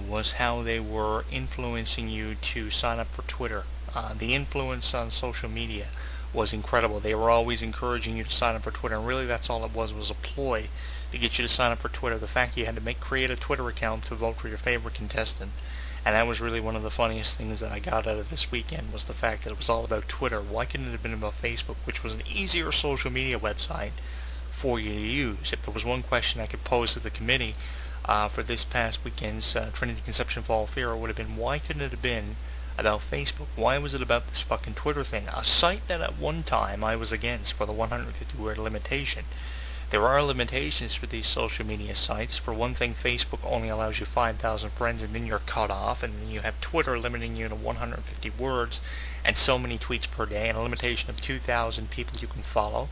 was how they were influencing you to sign up for Twitter. The influence on social media was incredible. They were always encouraging you to sign up for Twitter, and really that's all it was a ploy to get you to sign up for Twitter. The fact you had to create a Twitter account to vote for your favorite contestant. And that was really one of the funniest things that I got out of this weekend, was the fact that it was all about Twitter. Why couldn't it have been about Facebook, which was an easier social media website for you to use? If there was one question I could pose to the committee for this past weekend's Trinity Conception Fall Fair, it would have been, why couldn't it have been about Facebook? Why was it about this fucking Twitter thing? A site that at one time I was against for the 150 word limitation. There are limitations for these social media sites. For one thing, Facebook only allows you 5,000 friends, and then you're cut off. And then you have Twitter limiting you to 150 words and so many tweets per day, and a limitation of 2,000 people you can follow.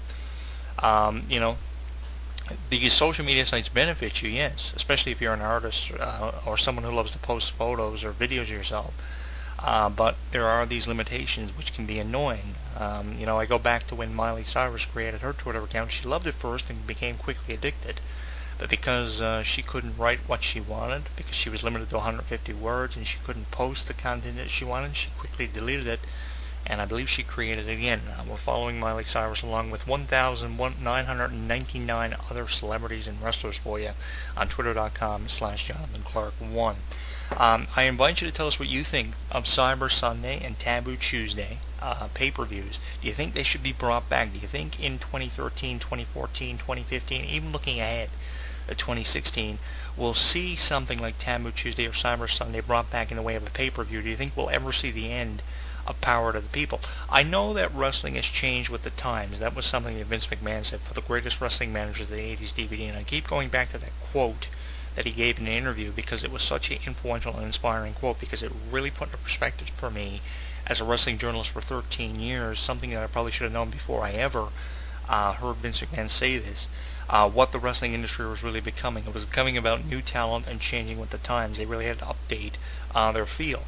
These social media sites benefit you, yes, especially if you're an artist or someone who loves to post photos or videos of yourself. But there are these limitations which can be annoying. I go back to when Miley Cyrus created her Twitter account. She loved it first and became quickly addicted. But because she couldn't write what she wanted, because she was limited to 150 words, and she couldn't post the content that she wanted, she quickly deleted it. And I believe she created it again. We're following Miley Cyrus along with 1,999 other celebrities and wrestlers for you on twitter.com/JonathanClarke1. I invite you to tell us what you think of Cyber Sunday and Taboo Tuesday pay-per-views. Do you think they should be brought back? Do you think in 2013, 2014, 2015, even looking ahead at 2016, we'll see something like Taboo Tuesday or Cyber Sunday brought back in the way of a pay-per-view? Do you think we'll ever see the end of Power to the People? I know that wrestling has changed with the times. That was something that Vince McMahon said for the greatest wrestling managers of the 80s DVD, and I keep going back to that quote that he gave in an interview because it was such an influential and inspiring quote, because it really put into perspective for me as a wrestling journalist for 13 years, something that I probably should have known before I ever heard Vince McMahon say this, what the wrestling industry was really becoming. It was becoming about new talent and changing with the times. They really had to update their feel,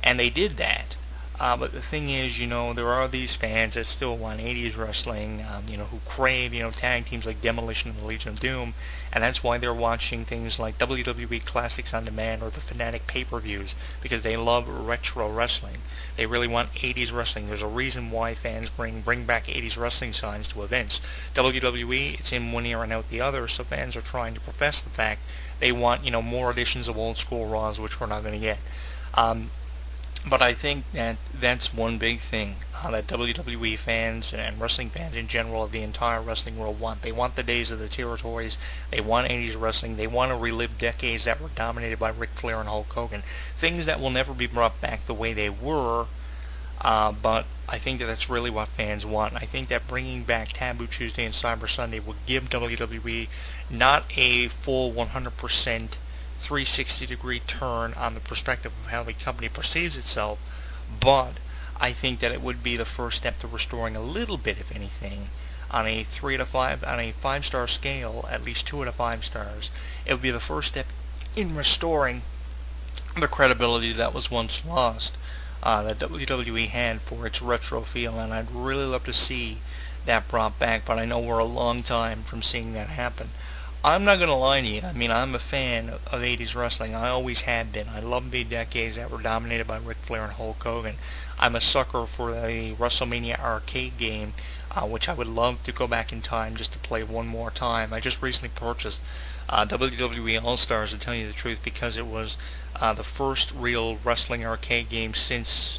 and they did that. But the thing is, there are these fans that still want 80s wrestling, who crave, tag teams like Demolition and the Legion of Doom, and that's why they're watching things like WWE Classics on Demand or the Fanatic pay-per-views, because they love retro wrestling. They really want 80s wrestling. There's a reason why fans bring back 80s wrestling signs to events. WWE, it's in one ear and out the other, so fans are trying to profess the fact they want, more editions of old school Raws, which we're not going to get. But I think that that's one big thing that WWE fans and wrestling fans in general of the entire wrestling world want. They want the days of the territories. They want 80s wrestling. They want to relive decades that were dominated by Ric Flair and Hulk Hogan. Things that will never be brought back the way they were, but I think that that's really what fans want. I think that bringing back Taboo Tuesday and Cyber Sunday would give WWE not a full 100% 360-degree turn on the perspective of how the company perceives itself, but I think that it would be the first step to restoring a little bit, if anything, on a 3 to 5, on a 5-star scale, at least 2 out of 5 stars. It would be the first step in restoring the credibility that was once lost, that WWE had for its retro feel, and I'd really love to see that brought back, but I know we're a long time from seeing that happen. I'm not going to lie to you. I mean, I'm a fan of 80s wrestling. I always have been. I love the decades that were dominated by Ric Flair and Hulk Hogan. I'm a sucker for the WrestleMania arcade game, which I would love to go back in time just to play one more time. I just recently purchased WWE All-Stars, to tell you the truth, because it was the first real wrestling arcade game since,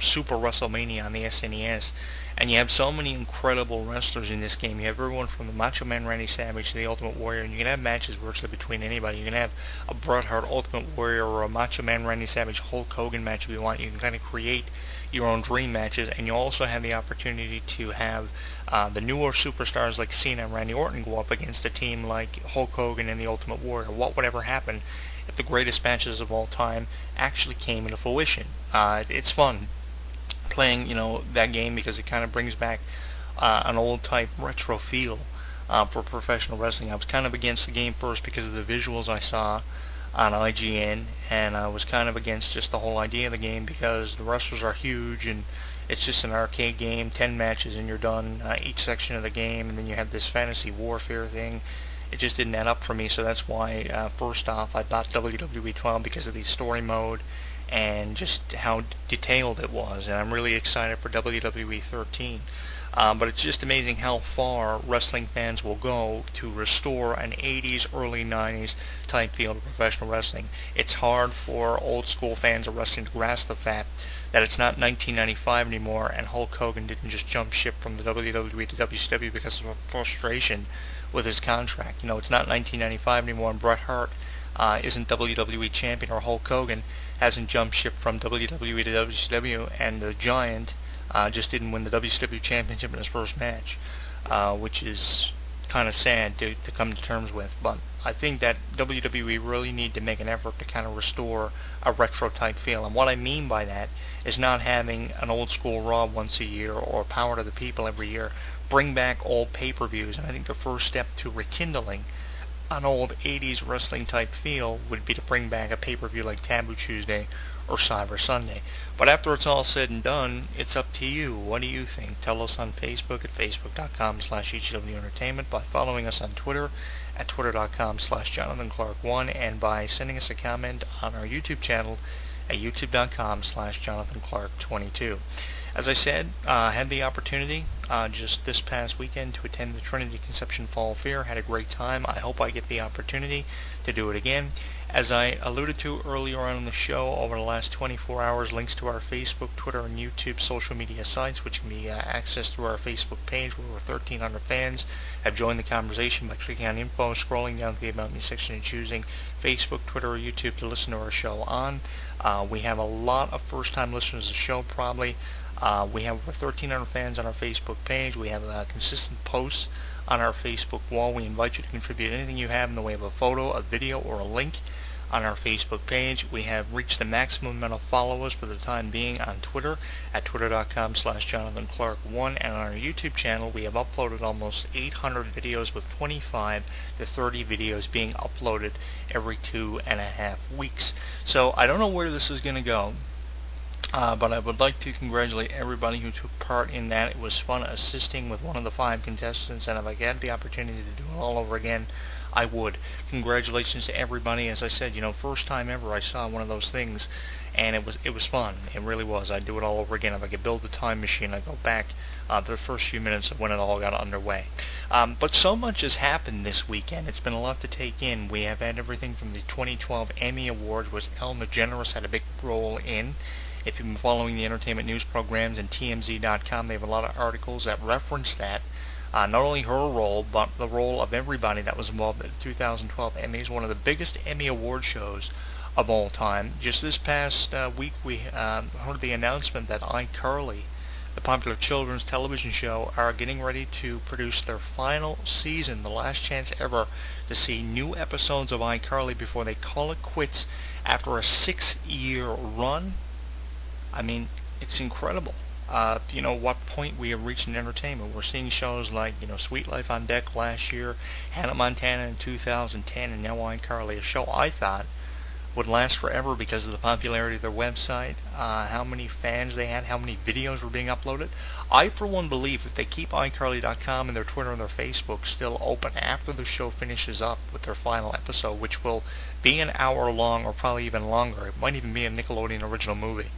Super WrestleMania on the SNES. And you have so many incredible wrestlers in this game. You have everyone from the Macho Man Randy Savage to the Ultimate Warrior, and you can have matches virtually between anybody. You can have a Bret Hart Ultimate Warrior or a Macho Man Randy Savage Hulk Hogan match if you want. You can kind of create your own dream matches, and you also have the opportunity to have the newer superstars like Cena and Randy Orton go up against a team like Hulk Hogan and the Ultimate Warrior. What would ever happen if the greatest matches of all time actually came into fruition? It's fun playing, that game, because it kind of brings back an old type retro feel for professional wrestling. I was kind of against the game first because of the visuals I saw on IGN, and I was kind of against just the whole idea of the game because the wrestlers are huge and it's just an arcade game, 10 matches and you're done, each section of the game, and then you have this fantasy warfare thing, it just didn't add up for me. So that's why, first off, I bought WWE 12 because of the story mode and just how detailed it was. And I'm really excited for WWE 13. But it's just amazing how far wrestling fans will go to restore an 80s, early 90s type feel of professional wrestling. It's hard for old school fans of wrestling to grasp the fact that it's not 1995 anymore, and Hulk Hogan didn't just jump ship from the WWE to WCW because of frustration with his contract. You know, it's not 1995 anymore, and Bret Hart isn't WWE champion, or Hulk Hogan hasn't jumped ship from WWE to WCW, and the Giant just didn't win the WCW championship in his first match, which is kind of sad to come to terms with. But I think that WWE really need to make an effort to kind of restore a retro type feel. And what I mean by that is not having an old school Raw once a year or Power to the People every year. Bring back old pay-per-views. And I think the first step to rekindling an old 80s wrestling type feel would be to bring back a pay-per-view like Taboo Tuesday or Cyber Sunday. But after it's all said and done, it's up to you. What do you think? Tell us on Facebook at facebook.com/ECW Entertainment, by following us on Twitter at twitter.com/JonathanClarke1, and by sending us a comment on our YouTube channel at youtube.com/JonathanClarke22. As I said, I had the opportunity just this past weekend to attend the Trinity Conception Fall Fair. Had a great time. I hope I get the opportunity to do it again. As I alluded to earlier on in the show, over the last 24 hours, links to our Facebook, Twitter, and YouTube social media sites, which can be accessed through our Facebook page, where over 1,300 fans have joined the conversation by clicking on info, scrolling down to the About Me section, and choosing Facebook, Twitter, or YouTube to listen to our show on. We have a lot of first-time listeners to the show, probably. We have over 1,300 fans on our Facebook page. We have consistent posts on our Facebook wall. We invite you to contribute anything you have in the way of a photo, a video, or a link on our Facebook page. We have reached the maximum amount of followers for the time being on Twitter at twitter.com/JonathanClarke1, and on our YouTube channel we have uploaded almost 800 videos, with 25 to 30 videos being uploaded every 2.5 weeks. So I don't know where this is going to go. But I would like to congratulate everybody who took part in that. It was fun assisting with one of the 5 contestants, and if I had the opportunity to do it all over again, I would. Congratulations to everybody. As I said, you know, first time ever I saw one of those things, and it was fun. It really was. I'd do it all over again. If I could build the time machine, I'd go back to the first few minutes of when it all got underway. But so much has happened this weekend. It's been a lot to take in. We have had everything from the 2012 Emmy Awards, which Ellen DeGeneres had a big role in. If you've been following the entertainment news programs and TMZ.com, they have a lot of articles that reference that. Not only her role, but the role of everybody that was involved in the 2012 Emmys, one of the biggest Emmy Award shows of all time. Just this past week, we heard the announcement that iCarly, the popular children's television show, are getting ready to produce their final season, the last chance ever to see new episodes of iCarly before they call it quits after a 6-year run. I mean, it's incredible. You know, what point we have reached in entertainment. We're seeing shows like, you know, Sweet Life on Deck last year, Hannah Montana in 2010, and now iCarly, a show I thought would last forever because of the popularity of their website, how many fans they had, how many videos were being uploaded. I, for one, believe if they keep iCarly.com and their Twitter and their Facebook still open after the show finishes up with their final episode, which will be an hour long or probably even longer. It might even be a Nickelodeon original movie,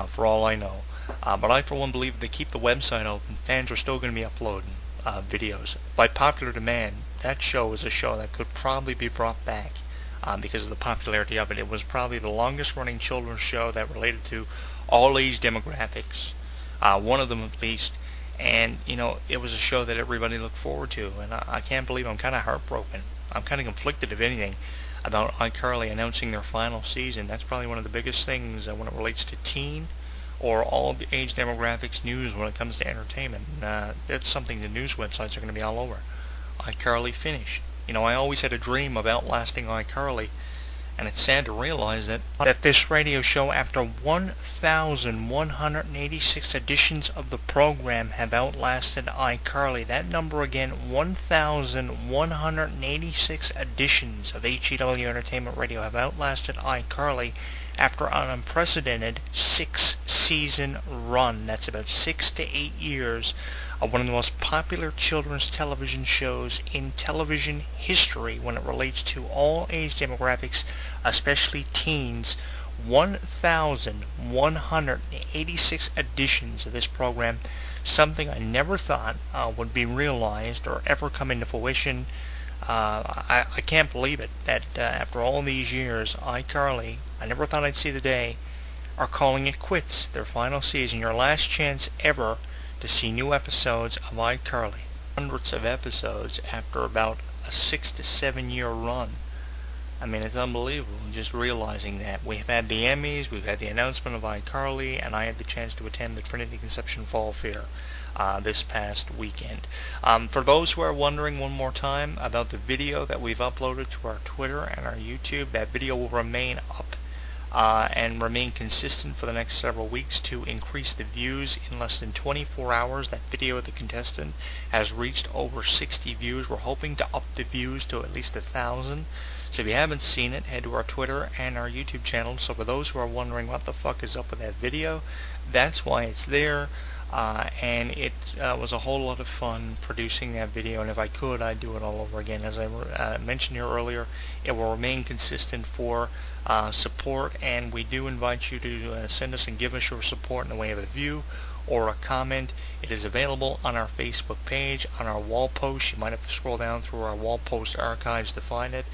for all I know. But I, for one, believe if they keep the website open, fans are still going to be uploading videos. By popular demand, that show is a show that could probably be brought back because of the popularity of it. It was probably the longest running children's show that related to all age demographics, one of them at least. And, you know, it was a show that everybody looked forward to. And I can't believe I'm kind of heartbroken. I'm kind of conflicted, if anything, about iCarly announcing their final season. That's probably one of the biggest things when it relates to teen or all the age demographics news when it comes to entertainment. That's something the news websites are going to be all over. iCarly finished. You know, I always had a dream of outlasting iCarly, and it's sad to realize that this radio show, after 1,186 editions of the program, have outlasted iCarly. That number again, 1,186 editions of HEW Entertainment Radio have outlasted iCarly after an unprecedented 6-season run. That's about 6 to 8 years one of the most popular children's television shows in television history when it relates to all age demographics, especially teens. 1,186 editions of this program, something I never thought would be realized or ever come into fruition. I can't believe it that after all these years, iCarly, I never thought I'd see the day, are calling it quits. Their final season, your last chance ever to see new episodes of iCarly. Hundreds of episodes after about a 6 to 7 year run. I mean, it's unbelievable just realizing that. We've had the Emmys, we've had the announcement of iCarly, and I had the chance to attend the Trinity Conception Fall Fair this past weekend. For those who are wondering one more time about the video that we've uploaded to our Twitter and our YouTube, that video will remain up and remain consistent for the next several weeks to increase the views. In less than 24 hours, that video of the contestant has reached over 60 views. We're hoping to up the views to at least 1,000. So if you haven't seen it, head to our Twitter and our YouTube channel. So for those who are wondering what the fuck is up with that video, that's why it's there. And it was a whole lot of fun producing that video, and if I could, I'd do it all over again. As I mentioned here earlier, it will remain consistent for support, and we do invite you to send us and give us your support in the way of a view or a comment. It is available on our Facebook page, on our wall post. You might have to scroll down through our wall post archives to find it.